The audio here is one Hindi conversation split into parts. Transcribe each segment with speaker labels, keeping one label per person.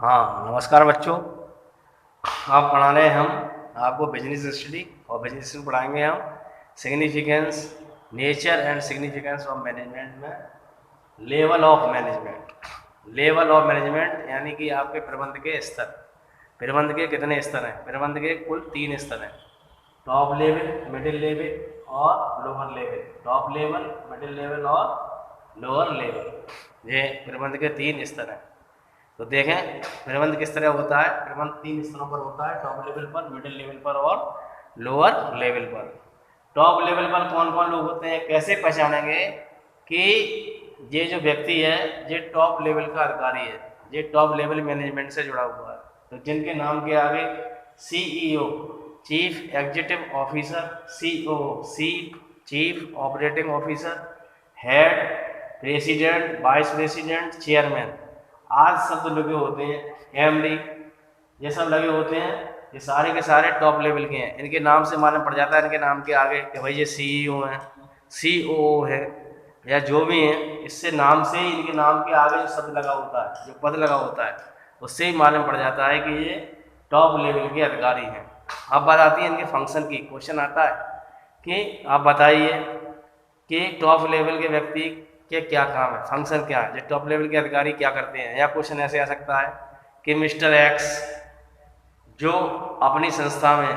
Speaker 1: हाँ, नमस्कार बच्चों। आप पढ़ा रहे हैं हम आपको बिजनेस स्टडी और बिजनेस स्टडी पढ़ाएंगे हम significance, nature and significance of management में level of management. Level of management यानी कि आपके प्रबंध के स्तर। प्रबंध के कितने स्तर हैं? प्रबंध के कुल 3 स्तर हैं, टॉप लेवल, मिडिल लेवल और lower level. Top level, middle level और लोअर लेवल, ये प्रबंध के 3 स्तर हैं। तो देखें प्रबंध किस तरह होता है। प्रबंध 3 स्तरों पर होता है, टॉप लेवल पर, मिडिल लेवल पर और लोअर लेवल पर। टॉप लेवल पर कौन कौन लोग होते हैं, कैसे पहचानेंगे कि ये जो व्यक्ति है ये टॉप लेवल का अधिकारी है, ये टॉप लेवल मैनेजमेंट से जुड़ा हुआ है। तो जिनके नाम के आगे CEO chief executive officer, COO chief operating officer, head, president, vice president, chairman, आज शब्द लगे होते हैं, MD, ये सब लगे होते हैं, ये सारे के सारे टॉप लेवल के हैं। इनके नाम से मालूम पड़ जाता है इनके नाम के आगे कि भाई ये CEO हैं, COO है या जो भी हैं। इससे नाम से ही इनके नाम के आगे जो शब्द लगा होता है, जो पद लगा होता है, उससे ही मालूम पड़ जाता है कि ये टॉप लेवल के अधिकारी हैं। अब बात आती है इनके फंक्शन की। क्वेश्चन आता है कि आप बताइए कि टॉप लेवल के व्यक्ति के क्या काम है, फंक्शन क्या है, जो टॉप लेवल के अधिकारी क्या करते हैं। या क्वेश्चन ऐसे आ सकता है कि मिस्टर एक्स जो अपनी संस्था में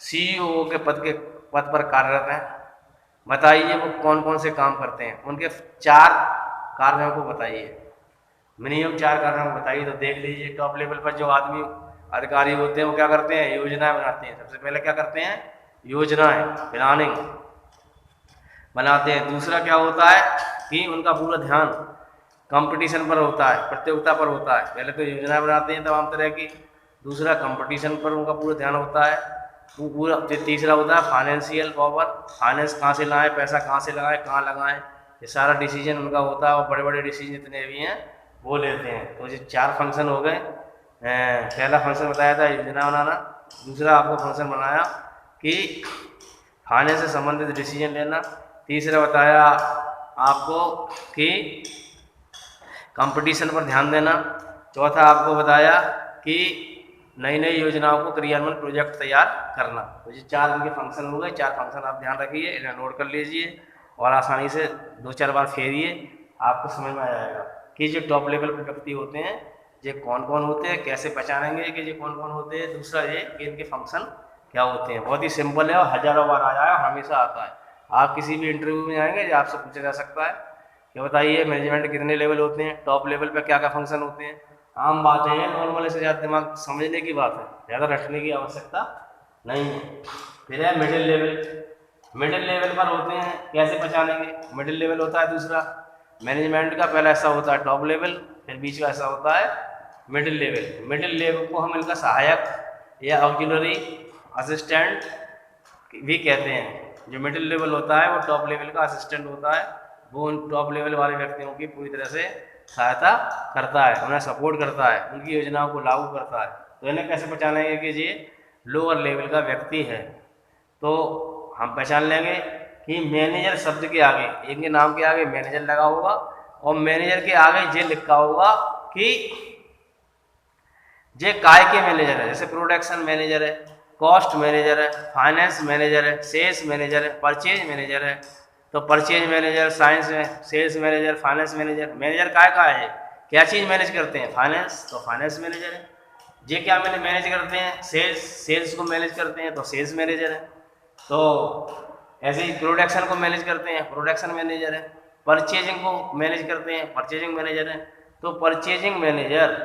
Speaker 1: CEO के पद पर कार्यरत हैं, बताइए वो कौन कौन से काम करते हैं, उनके 4 कार्यों को बताइए, मिनिमम 4 कार्यों को बताइए। तो देख लीजिए टॉप लेवल पर जो आदमी अधिकारी होते हैं वो क्या करते हैं, योजनाएं बनाते हैं। सबसे पहले क्या करते हैं, योजनाएं, प्लानिंग बनाते हैं। दूसरा क्या होता है कि उनका पूरा ध्यान कंपटीशन पर होता है, प्रतियोगिता पर होता है। पहले तो योजनाएं बनाते हैं तमाम तरह की, दूसरा कंपटीशन पर उनका पूरा ध्यान होता है, वो पूरा। तीसरा होता है फाइनेंशियल पावर, फाइनेंस कहाँ से लाएं, पैसा कहाँ से लगाएं, कहाँ लगाएं, ये सारा डिसीजन उनका होता है। और बड़े बड़े डिसीजन जितने भी हैं वो लेते हैं। तो ये 4 फंक्शन हो गए। पहला फंक्शन बताया था योजना बनाना, दूसरा आपको फंक्शन बनाया कि फाइनेंस से संबंधित डिसीजन लेना, तीसरा बताया आपको कि कंपटीशन पर ध्यान देना, चौथा आपको बताया कि नई नई योजनाओं को क्रियान्वयन प्रोजेक्ट तैयार करना। तो ये 4 इनके फंक्शन हो गए। 4 फंक्शन आप ध्यान रखिए, इन्हें नोट कर लीजिए और आसानी से 2-4 बार फेरिए, आपको समझ में आ जाएगा कि जो टॉप लेवल पर व्यक्ति होते हैं ये कौन कौन होते हैं, कैसे पहचानेंगे कि ये कौन कौन होते हैं। दूसरा ये कि इनके फंक्शन क्या होते हैं। बहुत ही सिंपल है और हज़ारों बार आया है, हमेशा आता है। आप किसी भी इंटरव्यू में आएंगे जो आपसे पूछा जा सकता है कि बताइए मैनेजमेंट के कितने लेवल होते हैं, टॉप लेवल पे क्या क्या फंक्शन होते हैं। आम बात है, नॉर्मल से ज़्यादा दिमाग समझने की बात है, ज़्यादा रटने की आवश्यकता नहीं है। फिर है मिडिल लेवल। मिडिल लेवल पर होते हैं, कैसे पहचानेंगे। मिडिल लेवल होता है दूसरा मैनेजमेंट का, पहला ऐसा होता है टॉप लेवल, फिर बीच का ऐसा होता है मिडिल लेवल। मिडिल लेवल को हम इनका सहायक या ऑक्सिलरी असिस्टेंट भी कहते हैं। जो मिडिल लेवल होता है वो टॉप लेवल का असिस्टेंट होता है, वो उन टॉप लेवल वाले व्यक्तियों की पूरी तरह से सहायता करता है, उन्हें सपोर्ट करता है, उनकी योजनाओं को लागू करता है। तो इन्हें कैसे पहचानेंगे कि ये लोअर लेवल का व्यक्ति है। तो हम पहचान लेंगे कि मैनेजर शब्द के आगे, इनके नाम के आगे मैनेजर लगा होगा और मैनेजर के आगे ये लिखा होगा कि ये काय के मैनेजर है। जैसे प्रोडक्शन मैनेजर है, कॉस्ट मैनेजर है, फाइनेंस मैनेजर है, सेल्स मैनेजर है, परचेज मैनेजर है। तो परचेज मैनेजर साइंस में, sales manager, finance manager. Manager काय का है, क्या चीज़ मैनेज करते हैं, फाइनेंस, तो फाइनेंस मैनेजर है। ये क्या मैनेज करते हैं, सेल्स, सेल्स को मैनेज करते हैं तो सेल्स मैनेजर है। तो ऐसे ही प्रोडक्शन को मैनेज करते हैं, प्रोडक्शन मैनेजर है। परचेजिंग को मैनेज करते हैं, परचेजिंग मैनेजर है। तो purchasing manager,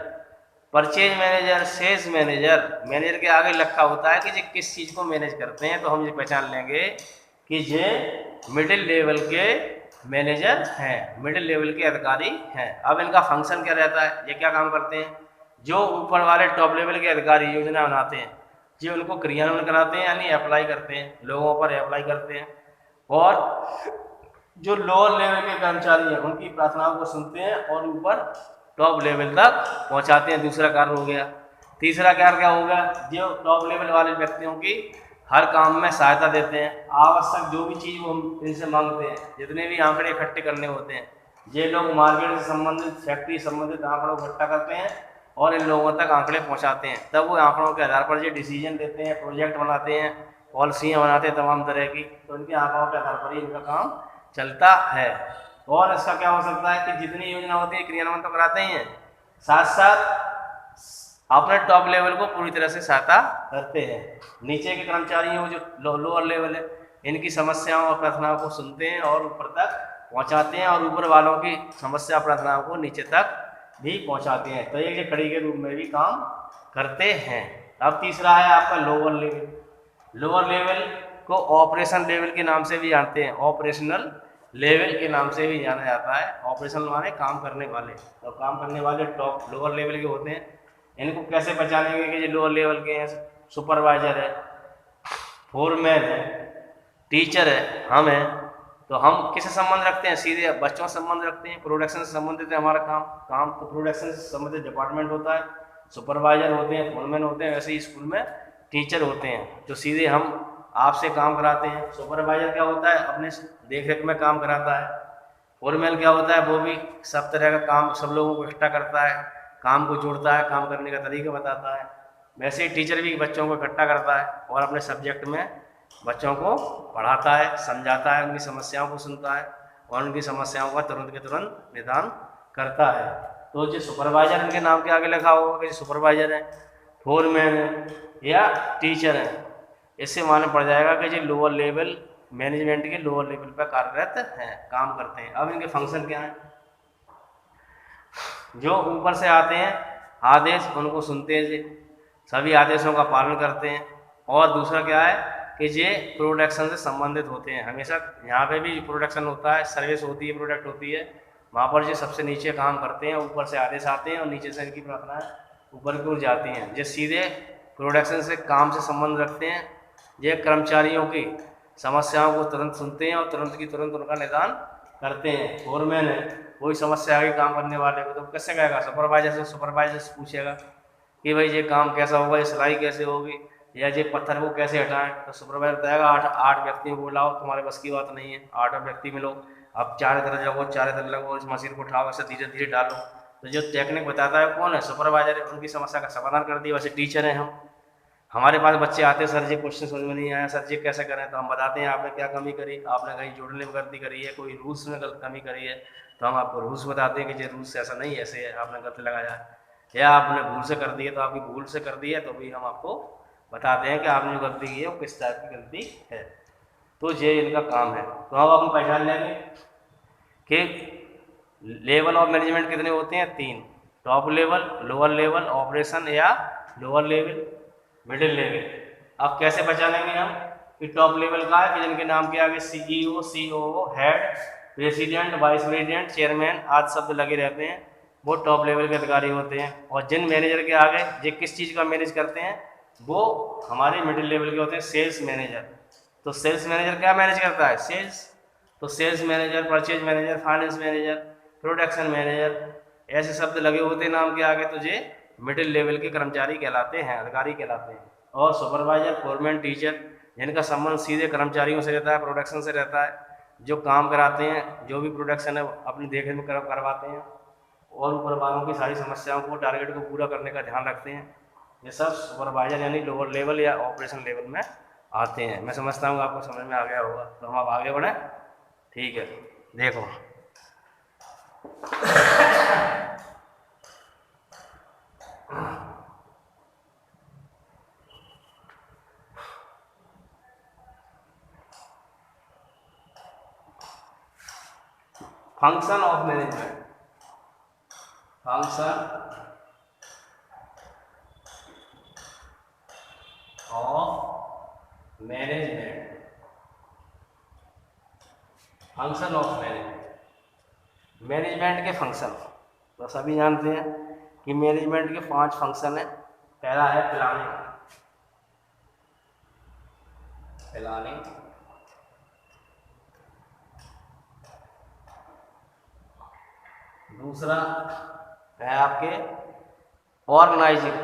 Speaker 1: purchase manager, sales manager, manager के आगे लिखा होता है कि ये किस चीज़ को मैनेज करते हैं। तो हम ये पहचान लेंगे कि ये मिडिल लेवल के मैनेजर हैं, मिडिल लेवल के अधिकारी हैं। अब इनका फंक्शन क्या रहता है, ये क्या काम करते हैं। जो ऊपर वाले टॉप लेवल के अधिकारी योजना बनाते हैं, ये उनको क्रियान्वयन कराते हैं, यानी अप्लाई करते हैं, लोगों पर अप्लाई करते हैं। और जो लोअर लेवल के कर्मचारी हैं उनकी प्रार्थनाओं को सुनते हैं और ऊपर टॉप लेवल तक पहुंचाते हैं। दूसरा कार्य हो गया। तीसरा कार्य क्या होगा, जो टॉप लेवल वाले व्यक्तियों की हर काम में सहायता देते हैं। आवश्यक जो भी चीज़ वो हम इनसे मांगते हैं, जितने भी आंकड़े इकट्ठे करने होते हैं, ये लोग मार्केट से संबंधित, फैक्ट्री संबंधित आंकड़ों को इकट्ठा करते हैं और इन लोगों तक आंकड़े पहुंचाते हैं। तब वो आंकड़ों के आधार पर ये डिसीजन लेते हैं, प्रोजेक्ट बनाते हैं, पॉलिसियाँ बनाते हैं तमाम तरह की। तो इनके आंकड़ों के आधार पर ही इनका काम चलता है। और इसका क्या हो सकता है कि जितनी योजना होती है क्रियान्वयन तो कराते ही हैं, साथ साथ अपने टॉप लेवल को पूरी तरह से सहायता करते हैं। नीचे के कर्मचारियों जो लोअर लेवल है, इनकी समस्याओं और प्रार्थनाओं को सुनते हैं और ऊपर तक पहुंचाते हैं, और ऊपर वालों की समस्या प्रार्थनाओं को नीचे तक भी पहुंचाते हैं। तो एक कड़ी के रूप में भी काम करते हैं। अब तीसरा है आपका लोअर लेवल। लोअर लेवल को ऑपरेशन लेवल के नाम से भी जानते हैं, ऑपरेशनल लेवल के नाम से भी जाना जाता है। ऑपरेशनल माने काम करने वाले, तो काम करने वाले टॉप लोअर लेवल के होते हैं। इनको कैसे पहचानेंगे कि ये लोअर लेवल के हैं? सुपरवाइजर है, फोरमैन है, टीचर है, हम हैं। तो हम किससे संबंध रखते हैं? सीधे बच्चों से संबंध रखते हैं। प्रोडक्शन से संबंधित है हमारा काम तो प्रोडक्शन से संबंधित डिपार्टमेंट होता है, सुपरवाइजर होते हैं, फोरमैन होते हैं। वैसे ही स्कूल में टीचर होते हैं जो सीधे हम आपसे काम कराते हैं। सुपरवाइजर क्या होता है? अपने देख रेख में काम कराता है। फोरमैन क्या होता है? वो भी सब तरह का काम सब लोगों को इकट्ठा करता है, काम को जोड़ता है, काम करने का तरीका बताता है। वैसे ही टीचर भी बच्चों को इकट्ठा करता है और अपने सब्जेक्ट में बच्चों को पढ़ाता है, समझाता है, उनकी समस्याओं को सुनता है और उनकी समस्याओं का तुरंत के तुरंत निदान करता है। तो जो सुपरवाइजर, इनके नाम के आगे लिखा होगा कि सुपरवाइजर है, फोरमैन है या टीचर है, इससे मालूम पड़ जाएगा कि जो लोअर लेवल मैनेजमेंट के लोअर लेवल पर कार्यरत हैं, काम करते हैं। अब इनके फंक्शन क्या हैं? जो ऊपर से आते हैं आदेश, उनको सुनते हैं, सभी आदेशों का पालन करते हैं। और दूसरा क्या है कि ये प्रोडक्शन से संबंधित होते हैं। हमेशा यहाँ पे भी प्रोडक्शन होता है, सर्विस होती है, प्रोडक्ट होती है, वहाँ पर जो सबसे नीचे काम करते हैं, ऊपर से आदेश आते हैं और नीचे से इनकी प्रार्थनाएं ऊपर की ओर जाती हैं। जो सीधे प्रोडक्शन से काम से संबंध रखते हैं, ये कर्मचारियों की समस्याओं को तुरंत सुनते हैं और तुरंत की तुरंत उनका निदान करते हैं। फोरमैन है, कोई समस्या आगे काम करने वाले को तो कैसे कहेगा? सुपरवाइजर से पूछेगा कि भाई ये काम कैसा होगा, ये सिलाई कैसे होगी, या ये पत्थर को कैसे हटाएं। तो सुपरवाइजर बताएगा आठ व्यक्तियों को बुलाओ, तुम्हारे बस की बात नहीं है, 8 व्यक्ति मिलो, अब चारों तरफ जाओ, चारों तरफ लगो, इस मशीन को उठाओ, ऐसे धीरे धीरे डालो। तो जो टेक्निक बताता है कौन है? सुपरवाइजर है। उनकी समस्या का समाधान कर दिया। वैसे टीचर हैं हम, हमारे पास बच्चे आते हैं, सर जी क्वेश्चन समझ में नहीं आया, सर जी कैसे करें? तो हम बताते हैं आपने क्या कमी करी, आपने कहीं जोड़ने में गलती करी है, कोई रूल्स में कमी करी है, तो हम आपको रूल्स बताते हैं कि ये रूल्स ऐसा नहीं, ऐसे है, आपने गलत लगाया है, या आपने भूल से कर दी है तो आपकी भूल से कर दी है, तो भी हम आपको बताते हैं कि आपने जो गलती की है वो किस टाइप की गलती है। तो ये इनका काम है। तो अब हम पहचान लेंगे कि लेवल ऑफ मैनेजमेंट कितने होते हैं? 3। Top level, lower level, operation या लोअर लेवल, मिडिल लेवल। अब कैसे पहचानेंगे हम कि टॉप लेवल का है? कि जिनके नाम के आगे CEO, COO, head, president, vice president, chairman आदि शब्द लगे रहते हैं, वो टॉप लेवल के अधिकारी होते हैं। और जिन मैनेजर के आगे ये किस चीज़ का मैनेज करते हैं, वो हमारे मिडिल लेवल के होते हैं, सेल्स मैनेजर। तो सेल्स मैनेजर क्या मैनेज करता है? सेल्स। तो sales manager, purchase manager, finance manager, production manager, ऐसे शब्द लगे होते हैं नाम के आगे, तो ये मिडिल लेवल के कर्मचारी कहलाते हैं, अधिकारी कहलाते हैं। और सुपरवाइजर, फोरमैन, टीचर, जिनका संबंध सीधे कर्मचारियों से रहता है, प्रोडक्शन से रहता है, जो काम कराते हैं, जो भी प्रोडक्शन है अपनी देखरेख में करवाते हैं और ऊपर वालों की सारी समस्याओं को, टारगेट को पूरा करने का ध्यान रखते हैं। ये सब सुपरवाइजर यानी लोअर लेवल या ऑपरेशन लेवल में आते हैं। मैं समझता हूँ आपको समझ में आ गया होगा। तो हम अब आगे बढ़ें, ठीक है। देखो function of management, function of management, function of management. Management के फंक्शन तो सभी जानते हैं कि मैनेजमेंट के 5 फंक्शन है। पहला है प्लानिंग, प्लानिंग। दूसरा है आपके ऑर्गेनाइजिंग,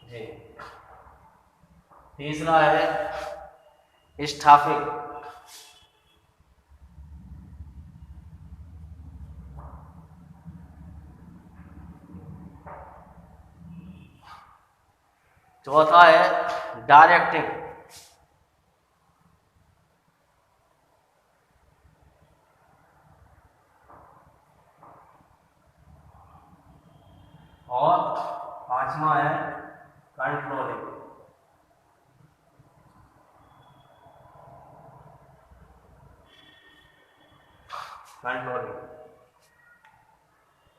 Speaker 1: जी। तीसरा है स्टाफिंग, चौथा है डायरेक्टिंग। और पांचवा है कंट्रोलिंग।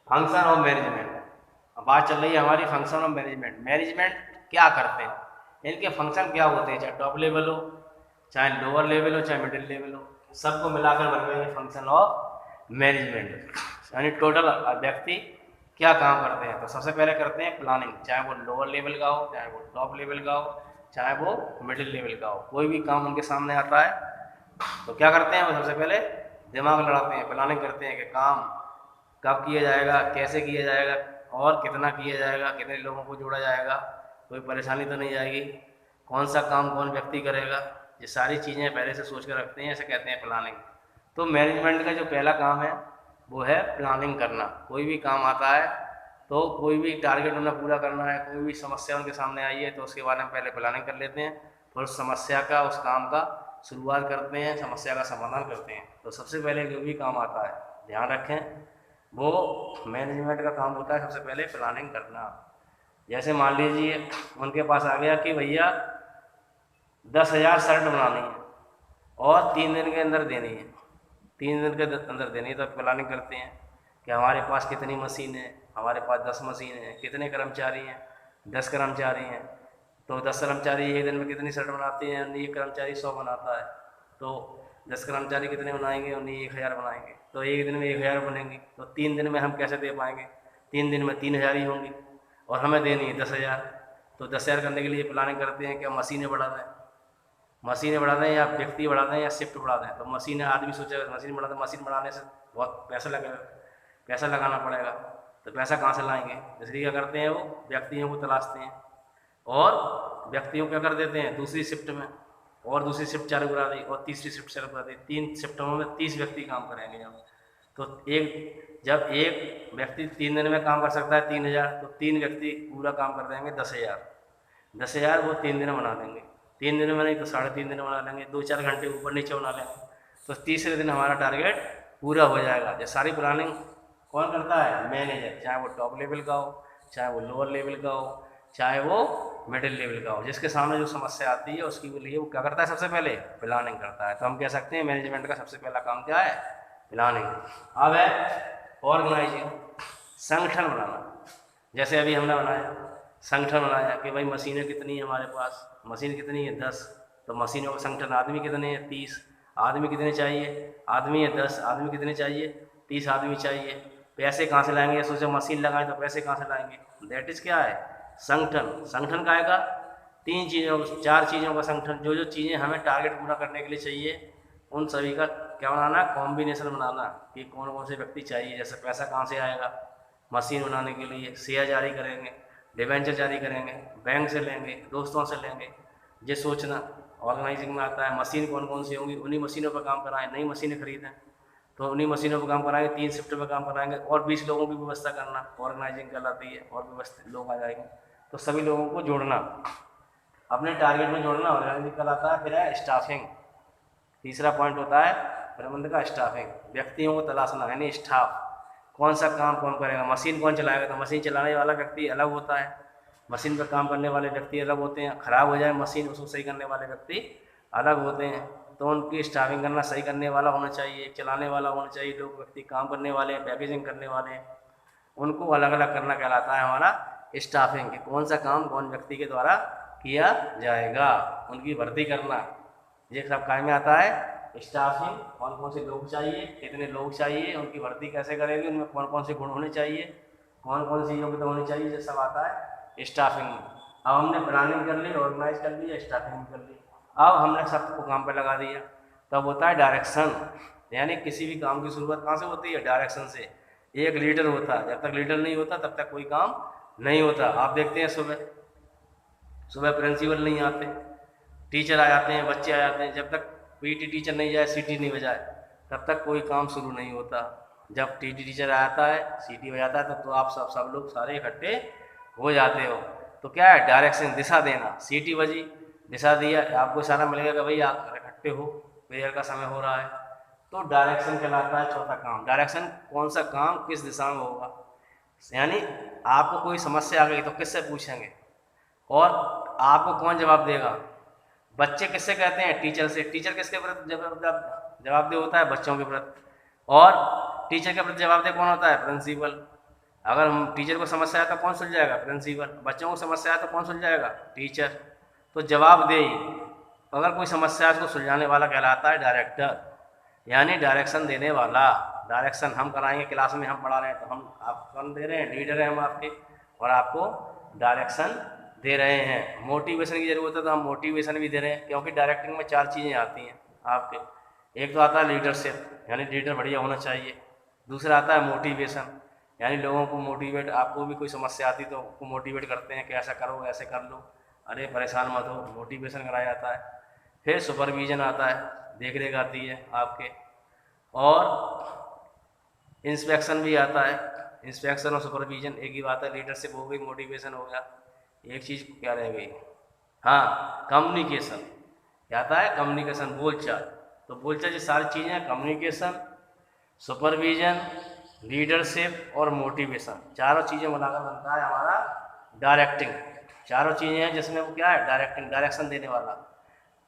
Speaker 1: Function of management. अब बात चल रही है हमारी फंक्शन ऑफ मैनेजमेंट। मैनेजमेंट क्या करते हैं, इनके फंक्शन क्या होते हैं, चाहे टॉप लेवल हो, चाहे लोअर लेवल हो, चाहे मिडिल लेवल हो, सबको मिलाकर बन गए फंक्शन ऑफ मैनेजमेंट। यानी टोटल व्यक्ति क्या काम करते हैं। तो सबसे पहले करते हैं प्लानिंग, चाहे वो लोअर लेवल का हो, चाहे वो टॉप लेवल का हो, चाहे वो मिडिल लेवल का हो, कोई भी काम उनके सामने आता है तो क्या करते हैं, वो सबसे पहले दिमाग लड़ाते हैं, प्लानिंग करते हैं कि काम कब किया जाएगा, कैसे किया जाएगा और कितना किया जाएगा, कितने लोगों को जोड़ा जाएगा, कोई परेशानी तो नहीं आएगी, कौन सा काम कौन व्यक्ति करेगा, ये सारी चीज़ें पहले से सोच कर रखते हैं, ऐसे कहते हैं प्लानिंग। तो मैनेजमेंट का जो पहला काम है वो है प्लानिंग करना। कोई भी काम आता है तो कोई भी टारगेट उन्हें पूरा करना है, कोई भी समस्या उनके सामने आई है तो उसके बारे में पहले प्लानिंग कर लेते हैं, फिर उस समस्या का, उस काम का शुरुआत करते हैं, समस्या का समाधान करते हैं। तो सबसे पहले जो भी काम आता है ध्यान रखें वो मैनेजमेंट का काम होता है सबसे पहले प्लानिंग करना। जैसे मान लीजिए उनके पास आ गया कि भैया 10,000 शर्ट बनानी है और 3 दिन के अंदर देनी है, 3 दिन के अंदर देनी है, तो प्लानिंग करते हैं कि हमारे पास कितनी मशीन है, हमारे पास 10 मशीन है, कितने कर्मचारी हैं, 10 कर्मचारी हैं, तो 10 कर्मचारी एक दिन में कितनी शर्ट बनाते हैं, एक कर्मचारी 100 बनाता है, तो 10 कर्मचारी कितने बनाएंगे, उन्हें 1,000 बनाएंगे, तो एक दिन में 1,000 बनेंगी, तो 3 दिन में हम कैसे दे पाएंगे, 3 दिन में 3,000 ही होंगी और हमें देनी है 10,000। तो 10,000 करने के लिए प्लानिंग करते हैं कि मशीनें बढ़ा दें, मशीनें बढ़ा दें या व्यक्ति बढ़ा दें या शिफ्ट बढ़ा दें। तो मशीनें, आदमी सोचे मशीन बढ़ा दें, मशीन बढ़ाने से बहुत पैसा लगेगा, पैसा लगाना पड़ेगा, तो पैसा कहाँ से लाएंगे, इसलिए क्या करते हैं वो व्यक्तियों को तलाशते हैं और व्यक्तियों क्या कर देते हैं दूसरी शिफ्ट में, और दूसरी शिफ्ट चालू करा दी और तीसरी शिफ्ट चालू करा दी, 3 शिफ्टों में 30 व्यक्ति काम करेंगे जब, तो जब एक व्यक्ति 3 दिन में काम कर सकता है 3,000, तो 3 व्यक्ति पूरा काम कर देंगे 10,000, 10,000 वो 3 दिन बना देंगे, 3 दिन में नहीं तो 3.5 दिन बना लेंगे, 2-4 घंटे ऊपर नीचे बना लेंगे, तो तीसरे दिन हमारा टारगेट पूरा हो जाएगा। ये सारी प्लानिंग कौन करता है, मैनेजर, चाहे वो टॉप लेवल का हो, चाहे वो लोअर लेवल का हो, चाहे वो मिडिल लेवल का हो, जिसके सामने जो समस्या आती है उसके लिए वो क्या करता है, सबसे पहले प्लानिंग करता है। तो हम कह सकते हैं मैनेजमेंट का सबसे पहला काम क्या है, प्लानिंग। अब है ऑर्गेनाइजिंग, संगठन बनाना। जैसे अभी हमने बनाया संगठन बनाया कि भाई मशीनें कितनी है हमारे पास, मशीन कितनी है 10, तो मशीनों का संगठन, आदमी कितने हैं 30, आदमी कितने चाहिए, आदमी है 10, आदमी कितने चाहिए 30 आदमी चाहिए, पैसे कहाँ से लाएंगे, सोचे मशीन लगाएं तो पैसे कहाँ से लाएंगे, दैट इज़ क्या है, संगठन। संगठन का आएगा 3 चीज़ों 4 चीज़ों का संगठन, जो जो चीज़ें हमें टारगेट पूरा करने के लिए चाहिए उन सभी का क्या बनाना, कॉम्बिनेशन बनाना कि कौन कौन से व्यक्ति चाहिए। जैसे पैसा कहाँ से आएगा, मशीन बनाने के लिए शेयर जारी करेंगे, डिबेंचर जारी करेंगे, बैंक से लेंगे, दोस्तों से लेंगे, ये सोचना ऑर्गेनाइजिंग में आता है। मशीन कौन कौन सी होंगी, उन्हीं मशीनों पर काम कराएं, नई मशीनें खरीदें तो उन्हीं मशीनों पर काम कराएंगे, 3 शिफ्ट में काम कराएंगे, और 20 लोगों की व्यवस्था करना ऑर्गेनाइजिंग कहलाती है, और व्यवस्थित लोग आ जाएंगे, तो सभी लोगों को जोड़ना, अपने टारगेट में जोड़ना ऑर्गेनाइजिंग कहलाता है। फिर है स्टाफिंग, तीसरा पॉइंट होता है प्रबंधन का स्टाफिंग, व्यक्तियों को तलाशना यानी स्टाफ, कौन सा काम कौन करेगा, मशीन कौन चलाएगा, तो मशीन चलाने वाला व्यक्ति अलग होता है, मशीन पर काम करने वाले व्यक्ति अलग होते हैं, ख़राब हो जाए मशीन उसको सही करने वाले व्यक्ति अलग होते हैं, तो उनकी स्टाफिंग करना, सही करने वाला होना चाहिए, एक चलाने वाला होना चाहिए, लोग व्यक्ति काम करने वाले हैं, पैकेजिंग करने वाले हैं, उनको अलग अलग करना कहलाता है हमारा स्टाफिंग, कि कौन सा काम कौन व्यक्ति के द्वारा किया जाएगा, उनकी भर्ती करना, ये सब काम में आता है स्टाफिंग। कौन कौन से लोग चाहिए, कितने लोग चाहिए, उनकी भर्ती कैसे करेंगे, उनमें कौन कौन से गुण होने चाहिए, कौन कौन सी योग्यता होनी चाहिए, ये सब आता है स्टाफिंग में। अब हमने प्लानिंग कर ली, ऑर्गेनाइज कर लिया, स्टाफिंग कर ली, अब हमने सबको काम पे लगा दिया, तब होता है डायरेक्शन, यानी किसी भी काम की शुरुआत कहाँ से होती है, डायरेक्शन से। एक लीडर होता है, जब तक लीडर नहीं होता तब तक कोई काम नहीं होता। आप देखते हैं सुबह सुबह प्रिंसिपल नहीं आते, टीचर आ जाते हैं, बच्चे आ जाते हैं, जब तक पीटी टीचर नहीं जाए, सीटी नहीं बजाए, तब तक कोई काम शुरू नहीं होता। जब टीटी टीचर आता है, सीटी बजाता है, तो आप सब लोग सारे इकट्ठे हो जाते हो। तो क्या है, डायरेक्शन, दिशा देना। सीटी बजी, दिशा दिया, आपको इशारा मिलेगा कि भाई आप इकट्ठे हो, प्रेयर का समय हो रहा है, तो डायरेक्शन कहलाता है चौथा काम। डायरेक्शन, कौन सा काम किस दिशा में होगा, यानी आपको कोई समस्या आ गई तो किससे पूछेंगे और आपको कौन जवाब देगा। बच्चे किससे कहते हैं, टीचर से। टीचर किसके प्रति जवाबदेह होता है, बच्चों के प्रति। और टीचर के प्रति जवाबदेह कौन होता है, प्रिंसिपल। अगर हम टीचर को समस्या है तो कौन सुलझाएगा, प्रिंसिपल। बच्चों को समस्या है तो कौन सुलझाएगा, टीचर। तो जवाबदेही, अगर कोई समस्या है उसको सुलझाने वाला कहलाता है डायरेक्टर, यानी डायरेक्शन देने वाला। डायरेक्शन हम कराएंगे, क्लास में हम पढ़ा रहे हैं तो हम आप कौन दे रहे हैं, लीडर हैं हम आपके, और आपको डायरेक्शन दे रहे हैं। मोटिवेशन की ज़रूरत है तो हम मोटिवेशन भी दे रहे हैं, क्योंकि डायरेक्टिंग में 4 चीज़ें आती हैं आपके। एक तो आता है लीडरशिप, यानी लीडर बढ़िया होना चाहिए। दूसरा आता है मोटिवेशन, यानी लोगों को मोटिवेट, आपको भी कोई समस्या आती तो उसको मोटिवेट करते हैं कि ऐसा करो, ऐसे कर लो, अरे परेशान मत हो, मोटिवेशन कराया जाता है। फिर सुपरविजन आता है, देख रेख आती है आपके, और इंस्पेक्शन भी आता है। इंस्पेक्शन और सुपरविजन एक ही बात है, लीडरशिप हो गई, मोटिवेशन हो गया, एक चीज़ क्या रह गई, हाँ, कम्युनिकेशन। क्या आता है, कम्युनिकेशन, बोलचाल। तो बोलचाल ये सारी चीज़ें, कम्युनिकेशन, सुपरविजन, लीडरशिप और मोटिवेशन, चारों चीज़ें मिलाकर बनता है हमारा डायरेक्टिंग। चारों चीज़ें हैं जिसमें वो क्या है, डायरेक्टिंग, डायरेक्शन देने वाला।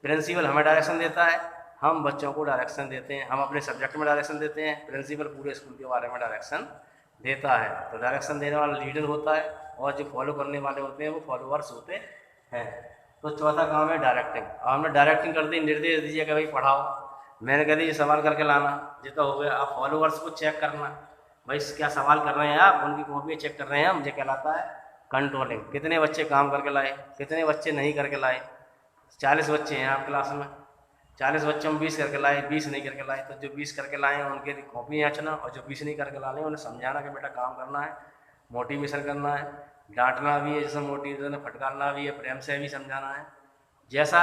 Speaker 1: प्रिंसिपल हमें डायरेक्शन देता है, हम बच्चों को डायरेक्शन देते हैं, हम अपने सब्जेक्ट में डायरेक्शन देते हैं, प्रिंसिपल पूरे स्कूल के बारे में डायरेक्शन देता है। तो डायरेक्शन देने वाला लीडर होता है, और जो फॉलो करने वाले होते हैं वो फॉलोअर्स होते हैं। तो चौथा काम है डायरेक्टिंग। और हमने डायरेक्टिंग कर दी, निर्देश दीजिए कि भाई पढ़ाओ, मैंने कह दी सवाल करके लाना, जितना हो गया। आप फॉलोअर्स को चेक करना, भाई क्या सवाल कर रहे हैं आप, उनकी कॉपी चेक कर रहे हैं, मुझे कहलाता है कंट्रोलिंग। कितने बच्चे काम करके लाए, कितने बच्चे नहीं करके लाए। 40 बच्चे हैं आप क्लास में, 40 बच्चों में 20 करके लाए, 20 नहीं करके लाए, तो जो 20 करके लाए हैं उनके कॉपी याचना, और जो 20 नहीं करके लाए उन्हें समझाना कि बेटा काम करना है, मोटिवेशन करना है, डांटना भी है, जैसे मोटिवेशन, फटकारना भी है, प्रेम से भी समझाना है। जैसा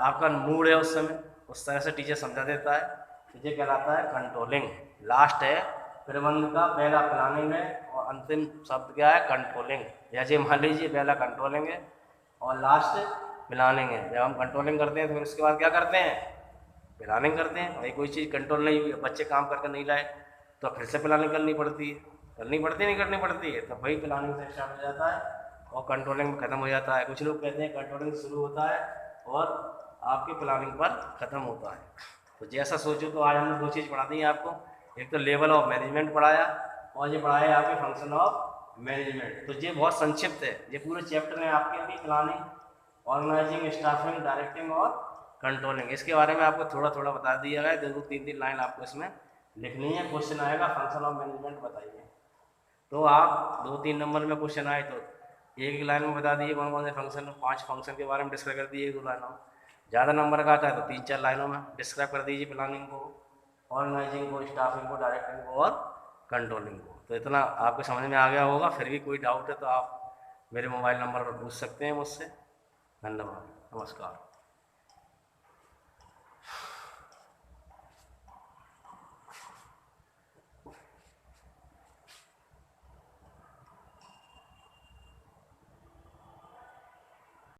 Speaker 1: आपका मूड है उस समय, उस तरह से टीचर समझा देता है। तो ये कहलाता है कंट्रोलिंग। लास्ट है प्रबंध का, पहला प्लानिंग है और अंतिम शब्द क्या है, कंट्रोलिंग। जैसे मान लीजिए पहला कंट्रोलिंग है और लास्ट प्लानिंग है। जब हम कंट्रोलिंग करते हैं तो फिर उसके बाद क्या करते हैं, प्लानिंग करते हैं। भाई कोई चीज़ कंट्रोल नहीं हुई, बच्चे काम करके नहीं लाए, तो फिर से प्लानिंग करनी पड़ती है, नहीं करनी पड़ती है, तो वही प्लानिंग से स्टार्ट हो जाता है और कंट्रोलिंग में ख़त्म हो जाता है। कुछ लोग कहते हैं कंट्रोलिंग शुरू होता है और आपके प्लानिंग पर ख़त्म होता है। तो जैसा सोचो, तो आज हमने 2 चीज़ पढ़ा दी हैं आपको, एक तो लेवल ऑफ मैनेजमेंट पढ़ाया और ये पढ़ाया आपके फंक्शन ऑफ मैनेजमेंट। तो ये बहुत संक्षिप्त है, ये पूरे चैप्टर हैं आपके अभी, प्लानिंग, ऑर्गेनाइजिंग, स्टाफिंग, डायरेक्टिंग और कंट्रोलिंग। इसके बारे में आपको थोड़ा थोड़ा बता दिया गया, 2-2, 3-3 लाइन आपको इसमें लिखनी है। क्वेश्चन आएगा फंक्शन ऑफ मैनेजमेंट बताइए, तो आप 2-3 नंबर में क्वेश्चन आए तो एक लाइन में बता दिए कौन कौन से फंक्शन, 5 फंक्शन के बारे में डिस्क्राइब कर दिए 2 लाइनों में। ज़्यादा नंबर का आता है तो 3-4 लाइनों में डिस्क्राइब कर दीजिए प्लानिंग को, ऑर्गेनाइजिंग को, स्टाफिंग को, डायरेक्टिंग को और कंट्रोलिंग को। तो इतना आपको समझ में आ गया होगा। फिर भी कोई डाउट है तो आप मेरे मोबाइल नंबर पर पूछ सकते हैं मुझसे। धन्यवाद, नमस्कार।